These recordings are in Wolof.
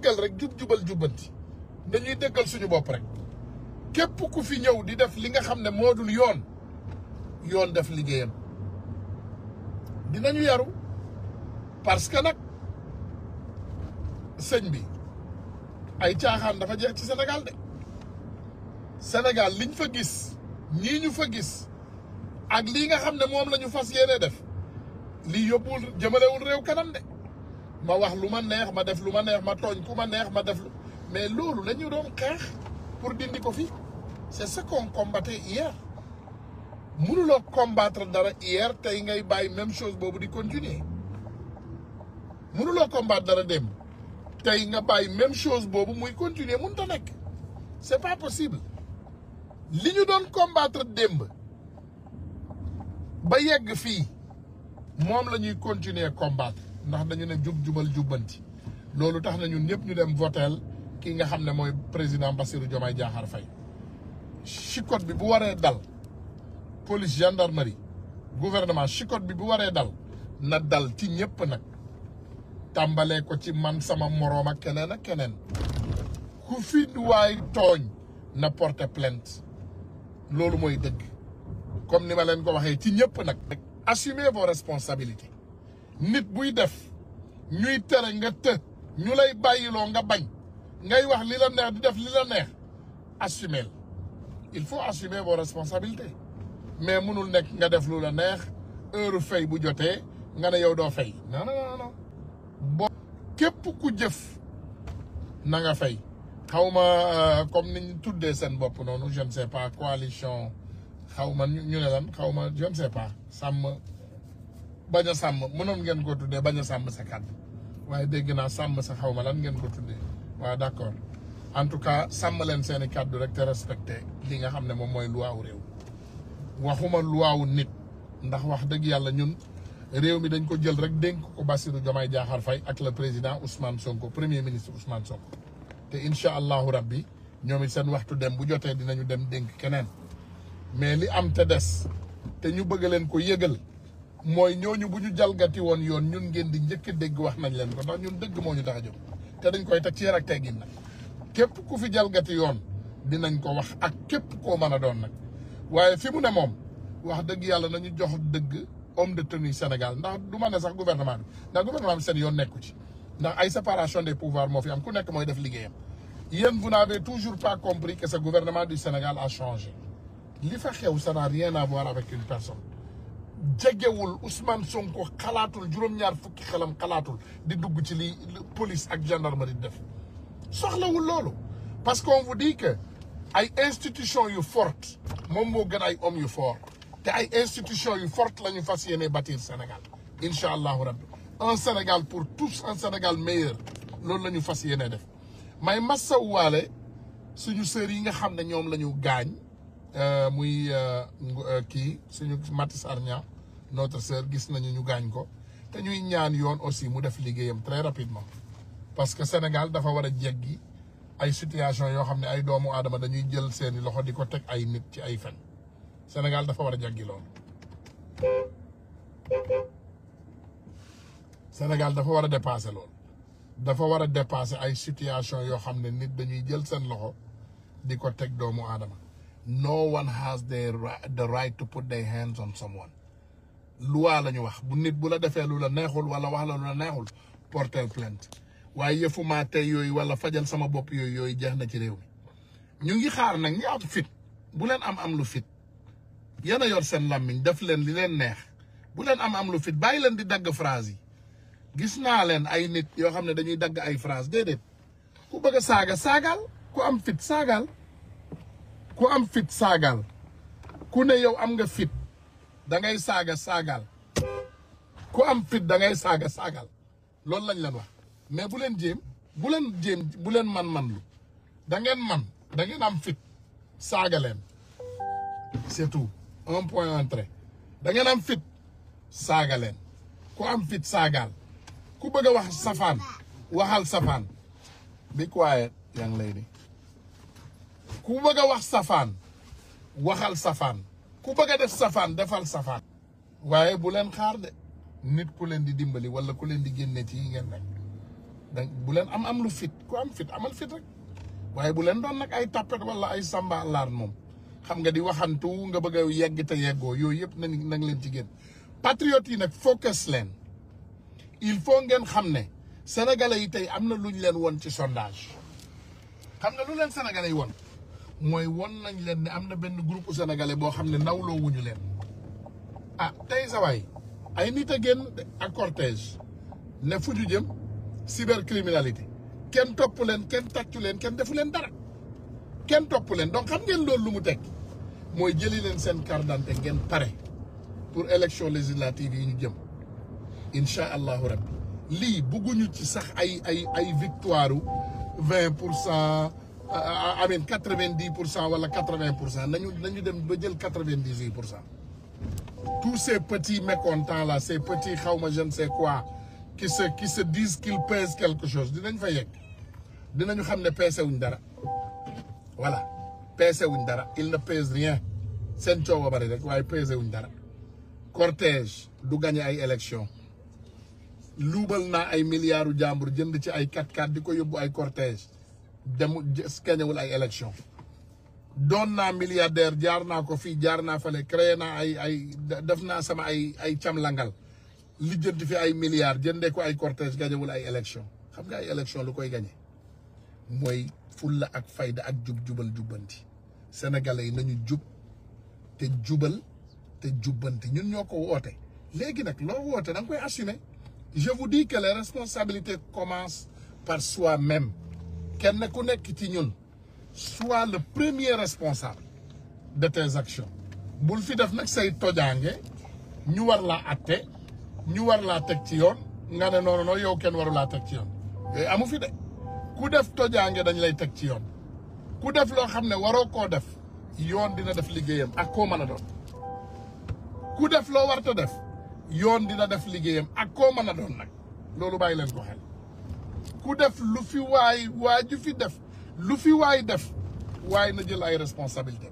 dëggal rek jub-jubal jubbanti dañuy dëggal suñu bopp rek képp ku fi ñëw di def li nga xam ne moo dul yoon def liggéeyam dinañu yaru parce que nag sëñ bi ay caaxaan dafa jeex ci Sénégal de Sénégal liñ fa gis ñii ñu fa gis ak lii nga xam ne moom la ñu fas yéene def lii yóbbuwul jëmalewul réew kanam de ma wax lu ma neex ma def lu ma neex ma tooñ ku ma neex ma def lu mais loolu la ñu doon xeex pour dindi ko fi c'est ce qu'on combattait hier mënuloo combattre dara hier tey ngay bàyyi même chose boobu di continuer mënuloo combattre dara démb tey nga bàyyi même chose boobu muy continuer mënut a nekk c'est pas possible li ñu doon combattre démb ba yegg fii moom la ñuy continuer combattre ndax dañu ne jub-jubal jubbanti loolu tax na ñun ñëpp ñu dem voteel ki nga xam ne mooy président Bassirou Diomaye Diakhar Faye chicote bi bu waree dal police gendarmerie gouvernement chicote bi bu waree dal na dal ci ñëpp nag tàmbalee ko ci man sama moroom ak keneen ku fi waay tooñ na porter plainte loolu mooy dëgg comme ni ma leen ko waxee ci ñëpp nag assumez vos responsabilités nit buy def ñuy tere nga ñu lay bàyyiloo nga bañ ngay wax li la neex di def li la neex assumer il faut assumer vos responsabilités mais mënul nekk nga def lu la neex heure fay bu jotee nga ne yow doo fay non bo képp ku jëf na nga fay xaw ma comme niñ tuddee seen bopp noonu je ne sais pas coalition xaw ma ñu ne lan xaw ma je ne sais pas sàmm bañ a sàmm mënoon ngeen ko tuddee bañ a sàmm sa kàddu waaye dégg naa sàmm sa xaw ma lan ngeen ko tuddee waaw d'accord en tout cas sàmm leen seeni kàddu rek te respecté li nga xam ne moom mooy luwaawu réew waxuma luwaawu nit ndax wax dëgg yàlla ñun réew mi dañ ko jël rek dénk ko Bassirou Diomaye Diakhar Faye ak le président Ousmane Sonko premier ministre Ousmane Sonko te incha allahu rabbi ñoom it seen waxtu dem bu jotee dinañu dem dénk keneen mais li am te des te ñu bëgg leen ko yëgal mooy ñooñu bu ñu jalgati woon yoon ñun ngeen di njëkk a dégg wax nañ leen ko ndax ñun dëgg moo ñu tax a jóg te dañ koy teg ci yar ak teggin nag képp ku fi jalgati yoon dinañ ko wax ak képp koo mën a doon nag waaye fi mu ne moom wax dëgg yàlla nañu jox dëgg homme de tenue Sénégal ndax du ma ne sax gouvernement bi ndax gouvernement bi seen yoon nekku ci ndax ay séparation des pouvoirs moo fi am ku nekk mooy def liggéeyam yéen vous n'avez toujours pas compris que ce gouvernement du Sénégal a changé li fa xew ça n'a rien à voir avec une personne jegewul Ousmane Sonko xalaatul juróom-ñaar fukki xelam xalaatul di dugg ci li police ak gendarmerie di def soxlawul loolu parce qu'on vous dit que ay institutions yu fortes moom moo gën ay hommes yu fort te ay institutions yu fortes la ñu fas yéene bâtir Sénégal incha allahu rabbi un Sénégal pour tous un Sénégal meilleur loolu la ñu fas yéene def may massawuwaale suñu sœurs yi nga xam ne ñoom la ñu gaañ muy kii suñu Mati Sarnia notre sœur gis nañu ñu gaañ ko te ñuy ñaan yoon aussi mu def liggéeyam très rapidement parce que Sénégal dafa war a jeggi ay situation yoo xam ne ay doomu aadama dañuy jël seeni loxo di ko teg ay nit ci ay fen Sénégal dafa war a jeggi loolu Sénégal dafa war a dépasser loolu dafa war a dépasser ay situation yoo xam ne nit dañuy jël seen loxo di ko teg doomu aadama no one has the right to put their hands on someone loi la ñu wax bu nit bu la defee lu la neexul wala wax la lu la neexul porter plainte waaye yëfumaa tey yooyu wala fajal sama bopp yooyu jeex na ci réew mi ñu ngi xaar nag ñi am fit bu leen am lu fit yéen a yor seen làmmiñ def leen li leen neex bu leen am lu fit bàyyi leen di dagg phrase yi gis naa leen ay nit yoo xam ne dañuy dagg ay phrase déedéet ku bëgg a saaga saagaal ku am fit saagaal ku am fit saagaal ku ne yow am nga fit da ngay saagaal ku am fit da ngay saagaal loolu lañ leen wax mais bu leen man lu da ngeen am fit saaga leen c'est tout un point un trait da ngeen am fit saaga leen ku am fit saagaal ku bëgg a wax safaan waxal safaan be quiet young lady ku bëgg a wax safaan waxal safaan ku bëgg a def safaan defal safaan waaye bu leen xaar de nit ku leen di dimbali wala ku leen di génne ci yi ngeen nekk donc bu leen am lu fit ku am fit amal fit rek waaye bu leen doon nag ay tapet wala ay samba laar moom xam nga di waxantu nga bëgg a yegg te yeggoo yooyu yëpp nang leen ci génn patriotes yi nag focus leen il faut ngeen xam ne sénégalais yi tey am na lu ñu leen won ci sondage xam nga lu leen sénégalais yi won mooy won nañ leen ne am na benn groupe sénégalais boo xam ne nawloo wuñu leen ah tey sa waay ay nit a génn ak cortège ne fu ñu jëm cybercriminalité kenn topp leen kenn tàccu leen kenn defu leen dara kenn topp leen donc xam ngeen loolu lu mu teg mooy jëli leen seen carte d'identité ngeen pare pour élection législative yi ñu jëm incha allahu rabbi lii bugguñu ci sax ay victoire 20% amin 90% wala 80% nañu dem ba jël 98%. Tous ces petits mécontents là ces petits xawma je ne sais quoi qui se disent qu'ils pèsent quelque chose dinañ fa yegg dinañu xam ne peese wuñ dara voilà peese wuñ dara il ne pèse rien seen coow a bari rek waaye peese wuñ dara cortège du gagné ay élection luubal naa ay milliards u jàmbur jënd ci ay 4x4 di ko yóbbu ay cortège demu gañewul ay élection doon naa milliardaire jaar naa ko fii jaar naa fale créé naa ay def naa sama ay camlangal lijjanti fi ay milliards jëndee ko ay cortège gañewul ay élection xam nga ay élection lu koy gañe mooy fulla ak fayda ak jubal jubbanti sénégalais yi nañu jub te jubal te jubbanti ñun ñoo ko woote léegi nag loo woote da nga koy assumer je vous dis que les responsabilités commencent par soi-même kenn ku nekk ci ñun sois le premier responsable de tes actions bul fi def nag say tojaange ñu war laa atte ñu war laa teg ci yoon nga ne non yow kenn waru laa teg ci yoon yooyu amu fi de ku def tojaange dañ lay teg ci yoon ku def loo xam ne waroo koo def yoon dina def liggéeyam ak koo mën a doon ku def loo warta def yoon dina def liggéeyam ak koo mën a doon nag loolu bàyyi leen ko xel ku def lu fi waaju fi def lu fi waay def waaye na jël ay responsabilité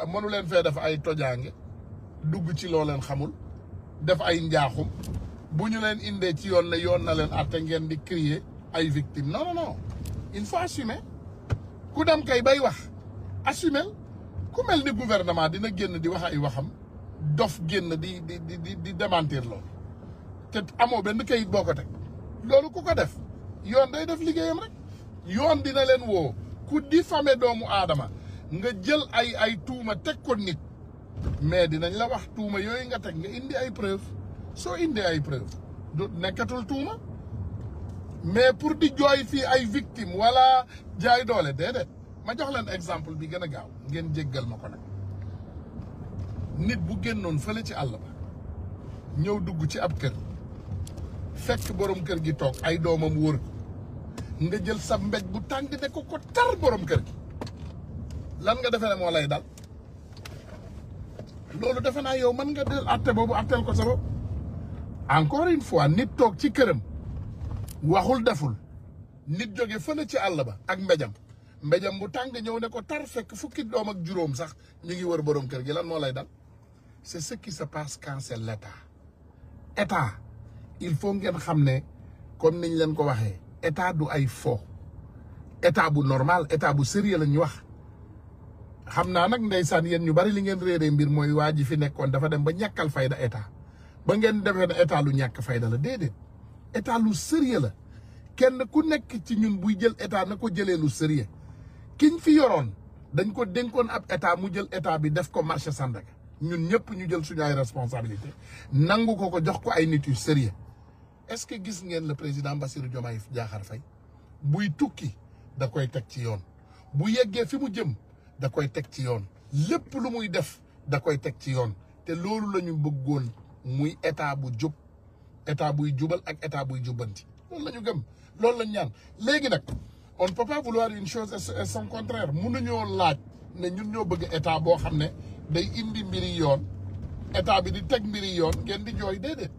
mënu leen fee def ay tojaange dugg ci loo leen xamul def ay njaaxum bu ñu leen indee ci yoon ne yoon na leen atte ngeen di crier ay victimes non il faut assumer ku dem kay bay wax assumer ku mel ni gouvernement dina génn di wax ay waxam dof génn di démentir loolu te amoo benn kayit boo ko teg loolu ku ko def yoon day def liggéeyam rek yoon dina leen woo ku diffamer doomu aadama nga jël ay tuuma teg ko nit mais dinañ la wax tuuma yooyu nga teg nga indi ay preuve soo indi ay preuve du nekkatul tuuma mais pour di jooy fii ay victime wala jaay doole déedéet ma jox leen exemple bi gën a gaaw ngeen jéggal ma ko nag nit bu génnoon fële ci àll ba ñëw dugg ci ab kër fekk borom kër gi toog ay doomam wër ko nga jël sa mbéj bu tàng ne ko tar borom kër gi lan nga defe ne moo lay dal loolu defe naa yow mën nga del atte boobu atteel ko sa bopp encore une fois nit toog ci këram waxul deful nit jóge fële ci àll ba ak mbéjam bu tàng ñëw ne ko tar fekk fukki doom ak juróom sax ñu ngi wër borom kër gi lan moo lay dal c'est ce qui se passe quand c'est état il faut ngeen xam ne comme niñ leen ko waxee état du ay fo état bu normal état bu sérieux la ñu wax xam naa nag ndeysaan yéen ñu bari li ngeen réeree mbir mooy waa ji fi nekkoon dafa dem ba ñàkkal fayda état ba ngeen defee ne état lu ñàkk fayda la déedéet état lu sérieux la kenn ku nekk ci ñun buy jël état na ko jëlee lu sérieux kiñ fi yoroon dañ ko dénkoon ab état mu jël état bi def ko marché Sandaga ñun ñëpp ñu jël suñu ay responsabilité nangu ko jox ko ay nit yu sérieux est-ce que gis ngeen le président Bassirou Diomaye Diakhar Faye buy tukki da koy teg ci yoon bu yeggee fi mu jëm da koy teg ci yoon lépp lu muy def da koy teg ci yoon te loolu la ñu bëggoon muy état bu jub état buy jubal ak état buy jubbanti loolu la ñu gëm loolu la ñu ñaan léegi nag on ne peut pas vouloir une chose et son contraire mënuñoo laaj ne ñun ñoo bëgg état boo xam ne day indi mbiri yoon état bi di teg mbiri yoon ngeen di jooy déedéet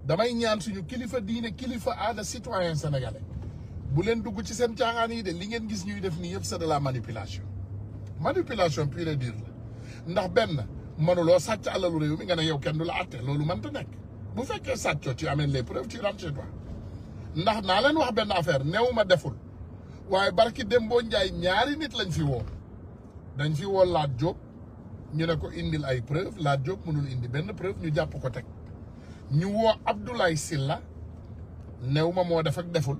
damay ñaan suñu kilifa diine kilifa aada citoyen sénégalais bu leen dugg ci seen caaxaan yi de li ngeen gis ñuy def nii yëpp c'est de la manipulation pure et dure la ndax benn mënuloo sàcc alalu réew mi nga ne yow kenn du la atte loolu mënta nekk bu fekkee sàccoo tu amènes les preuves tu rentres chez toi ndax naa leen wax benn affaire néew ma deful waaye barki Dembo Njaay ñaari nit lañ fi woo dañ fi woo Lat Diop ñu ne ko indil ay preuve Lat Diop mënul indi benn preuve ñu jàpp ko teg ñu woo Abdoulaye Sylla néew ma moo def ak deful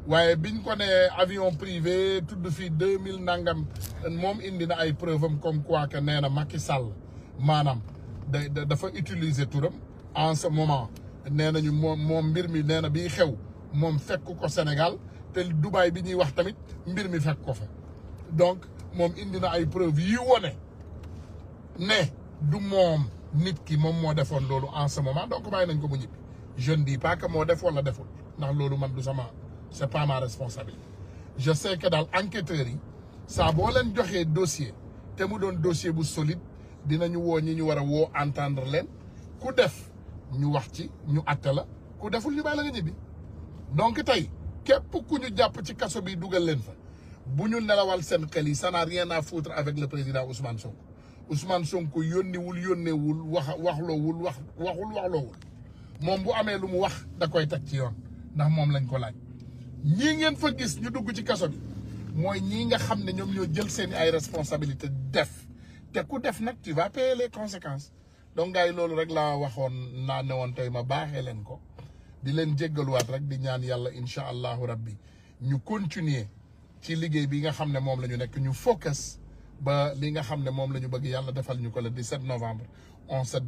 waaye biñ ko ne avion privé tudd fii 2000 nangam moom indi na ay preuve am comme quoi que nee na Macky Sall maanaam dafa utiliser turam en ce moment nee nañu moom mbir mi nee na bii xew moom fekk ko Sénégal te Dubaï bi ñuy wax tamit mbir mi fekk ko fa donc moom indi na ay preuve yi wone ne du moom nit ki moom moo defoon loolu en ce moment donc bàyyi nañ ko mu ñibbi je ne dis pas que moo def wala deful ndax loolu man du sama c'est pas ma responsabilité je sais que daal enquêteurs yi saa boo leen joxee dossier te mu doon dossier bu solide dinañu woo ñi ñu war a woo entendre leen ku def ñu wax ci ñu atte la ku deful ñu bàyyi la nga ñibbi donc tey képp ku ñu jàpp ci kaso bi dugal leen fa bu ñu nelawal seen xel yi ça n'a rien à foutre avec le président Ousmane Sonko yónneewul waxloowul moom bu amee lu mu wax da koy teg ci yoon ndax moom lañ ko laaj ñii ngeen fa gis ñu dugg ci kaso bi mooy ñii nga xam ne ñoom ñoo jël seeni ay responsabilité def te ku def nag tu vas payer les conséquences donc gars yi loolu rek laa waxoon naa ne woon tey ma baaxee leen ko di leen jéggaluwaat rek di ñaan yàlla incha allahu rabbi ñu continuer ci liggéey bi nga xam ne moom la ñu nekk ñu focus ba li nga xam ne moom la ñu bëgg yàlla defal ñu ko le 17 novembre on se